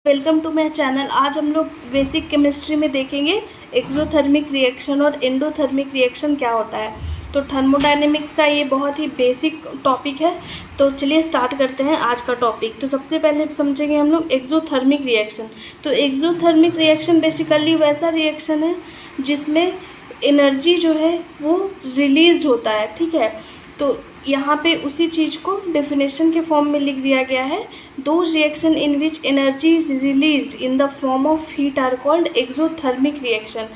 Welcome to my channel. आज हम लोग बेसिक केमिस्ट्री में देखेंगे एक्सोथर्मिक रिएक्शन और एंडोथर्मिक रिएक्शन क्या होता है। तो थर्मोडायनेमिक्स का ये बहुत ही बेसिक टॉपिक है। तो चलिए स्टार्ट करते हैं आज का टॉपिक। तो सबसे पहले समझेंगे हम लोग एक्सोथर्मिक रिएक्शन। तो एक्सोथर्मिक रिएक्शन बेसिकली वैसा रिएक्शन है जिसमें एनर्जी जो है वो रिलीज होता है, ठीक है। तो यहाँ पे उसी चीज़ को डेफिनेशन के फॉर्म में लिख दिया गया है। Those reaction in which energy is released in the form of heat are called exothermic reaction.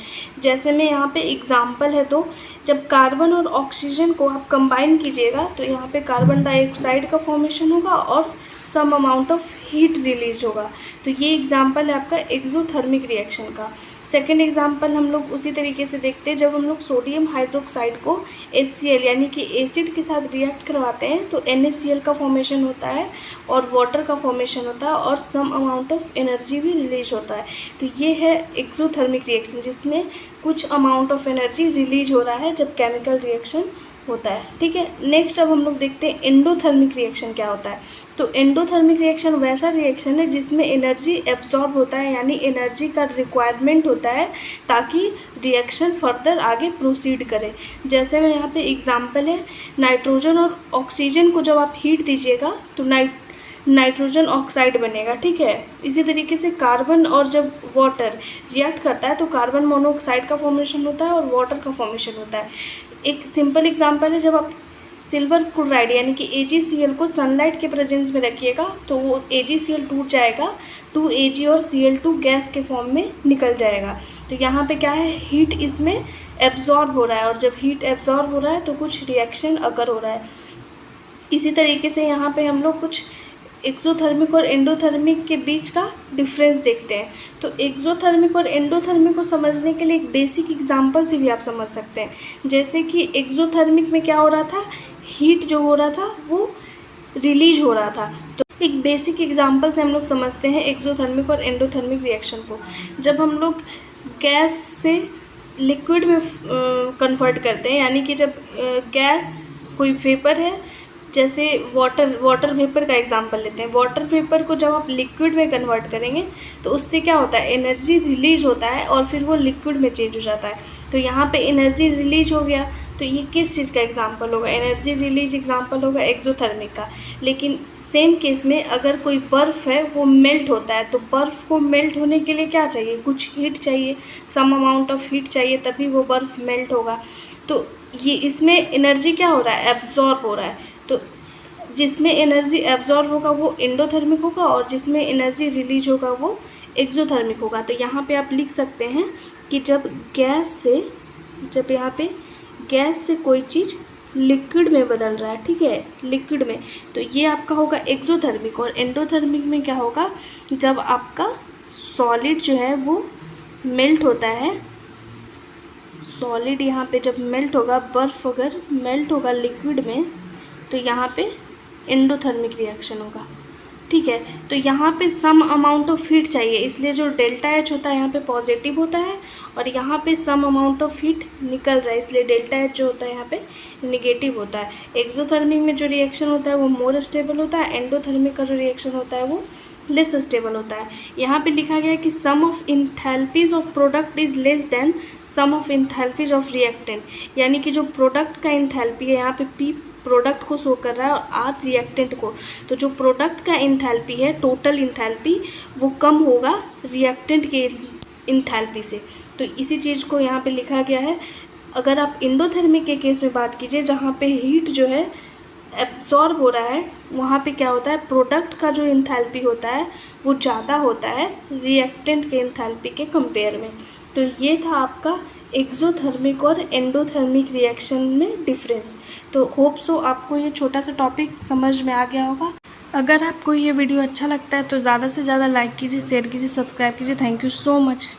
जैसे में यहाँ पे एग्जांपल है, तो जब कार्बन और ऑक्सीजन को आप कंबाइन कीजिएगा तो यहाँ पे कार्बन डाइऑक्साइड का फॉर्मेशन होगा और some amount of heat release होगा। तो ये एग्जाम्पल है आपका एक्सोथर्मिक रिएक्शन का। सेकेंड एग्जाम्पल हम लोग उसी तरीके से देखते हैं, जब हम लोग सोडियम हाइड्रोक्साइड को HCl यानी कि एसिड के साथ रिएक्ट करवाते हैं तो NaCl का फॉर्मेशन होता है और वाटर का फॉर्मेशन होता है और सम अमाउंट ऑफ एनर्जी भी रिलीज होता है। तो ये है एक्सोथर्मिक रिएक्शन जिसमें कुछ अमाउंट ऑफ एनर्जी रिलीज हो रहा है जब केमिकल रिएक्शन होता है, ठीक है। नेक्स्ट अब हम लोग देखते हैं एंडोथर्मिक रिएक्शन क्या होता है। तो एंडोथर्मिक रिएक्शन वैसा रिएक्शन है जिसमें एनर्जी एब्जॉर्ब होता है, यानी एनर्जी का रिक्वायरमेंट होता है ताकि रिएक्शन फर्दर आगे प्रोसीड करे। जैसे में यहाँ पे एग्जांपल है, नाइट्रोजन और ऑक्सीजन को जब आप हीट दीजिएगा तो नाइट्रोजन ऑक्साइड बनेगा, ठीक है। इसी तरीके से कार्बन और जब वाटर रिएक्ट करता है तो कार्बन मोनोऑक्साइड का फॉर्मेशन होता है और वाटर का फॉर्मेशन होता है। एक सिंपल एग्जांपल है, जब आप सिल्वर क्लोराइड यानी कि AgCl को सनलाइट के प्रेजेंस में रखिएगा तो वो AgCl टूट जाएगा, 2Ag और Cl2 गैस के फॉर्म में निकल जाएगा। तो यहाँ पे क्या है, हीट इसमें एब्जॉर्ब हो रहा है और जब हीट एब्जॉर्ब हो रहा है तो कुछ रिएक्शन अकर हो रहा है। इसी तरीके से यहाँ पे हम लोग कुछ एक्सोथर्मिक और एंडोथर्मिक के बीच का डिफरेंस देखते हैं। तो एक्सोथर्मिक और एंडोथर्मिक को समझने के लिए एक बेसिक एग्जांपल से भी आप समझ सकते हैं। जैसे कि एक्सोथर्मिक में क्या हो रहा था, हीट जो हो रहा था वो रिलीज हो रहा था। तो एक बेसिक एग्जांपल से हम लोग समझते हैं एक्सोथर्मिक और एंडोथर्मिक रिएक्शन को। जब हम लोग गैस से लिक्विड में कन्वर्ट करते हैं, यानी कि जब गैस कोई वेपर है, जैसे वाटर वेपर का एग्जांपल लेते हैं। वाटर वेपर को जब आप लिक्विड में कन्वर्ट करेंगे तो उससे क्या होता है, एनर्जी रिलीज होता है और फिर वो लिक्विड में चेंज हो जाता है। तो यहाँ पे एनर्जी रिलीज हो गया, तो ये किस चीज़ का एग्जांपल होगा, एनर्जी रिलीज एग्जांपल होगा एक्सोथर्मिक का। लेकिन सेम केस में अगर कोई बर्फ़ है वो मेल्ट होता है, तो बर्फ़ को मेल्ट होने के लिए क्या चाहिए, कुछ हीट चाहिए, सम अमाउंट ऑफ हीट चाहिए, तभी वो बर्फ़ मेल्ट होगा। तो ये इसमें एनर्जी क्या हो रहा है, एब्जॉर्ब हो रहा है। तो जिसमें एनर्जी एब्जॉर्ब होगा वो एंडोथर्मिक होगा और जिसमें एनर्जी रिलीज होगा वो एक्सोथर्मिक होगा। तो यहाँ पे आप लिख सकते हैं कि जब यहाँ पे गैस से कोई चीज़ लिक्विड में बदल रहा है, ठीक है, लिक्विड में, तो ये आपका होगा एक्सोथर्मिक। और एंडोथर्मिक में क्या होगा, जब आपका सॉलिड जो है वो मेल्ट होता है, सॉलिड यहाँ पे जब मेल्ट होगा, बर्फ़ अगर मेल्ट होगा लिक्विड में तो यहाँ पे एंडोथर्मिक रिएक्शन होगा, ठीक है। तो यहाँ पे सम अमाउंट ऑफ हीट चाहिए, इसलिए जो डेल्टा H होता है यहाँ पे पॉजिटिव होता है और यहाँ पे सम अमाउंट ऑफ हीट निकल रहा है, इसलिए डेल्टा H जो होता है यहाँ पे नेगेटिव होता है। एक्सोथर्मिक में जो रिएक्शन होता है वो मोर स्टेबल होता है, एंडोथर्मिक का जो रिएक्शन होता है वो लेस स्टेबल होता है। यहाँ पे लिखा गया है कि sum of enthalpies of product is less than sum of enthalpies of reactant, यानी कि जो प्रोडक्ट का इंथैल्पी है, यहाँ पे P प्रोडक्ट को शो कर रहा है और R रिएक्टेंट को। तो जो प्रोडक्ट का इंथैल्पी है, टोटल इंथैल्पी, वो कम होगा रिएक्टेंट के इंथैल्पी से। तो इसी चीज़ को यहाँ पे लिखा गया है। अगर आप एंडोथर्मिक के केस में बात कीजिए, जहाँ पे हीट जो है एब्जॉर्ब हो रहा है, वहाँ पे क्या होता है, प्रोडक्ट का जो इंथैल्पी होता है वो ज़्यादा होता है रिएक्टेंट के इंथैल्पी के कंपेयर में। तो ये था आपका एक्सोथर्मिक और एंडोथर्मिक रिएक्शन में डिफरेंस। तो होप सो आपको ये छोटा सा टॉपिक समझ में आ गया होगा। अगर आपको ये वीडियो अच्छा लगता है तो ज़्यादा से ज़्यादा लाइक कीजिए, शेयर कीजिए, सब्सक्राइब कीजिए। Thank you so much.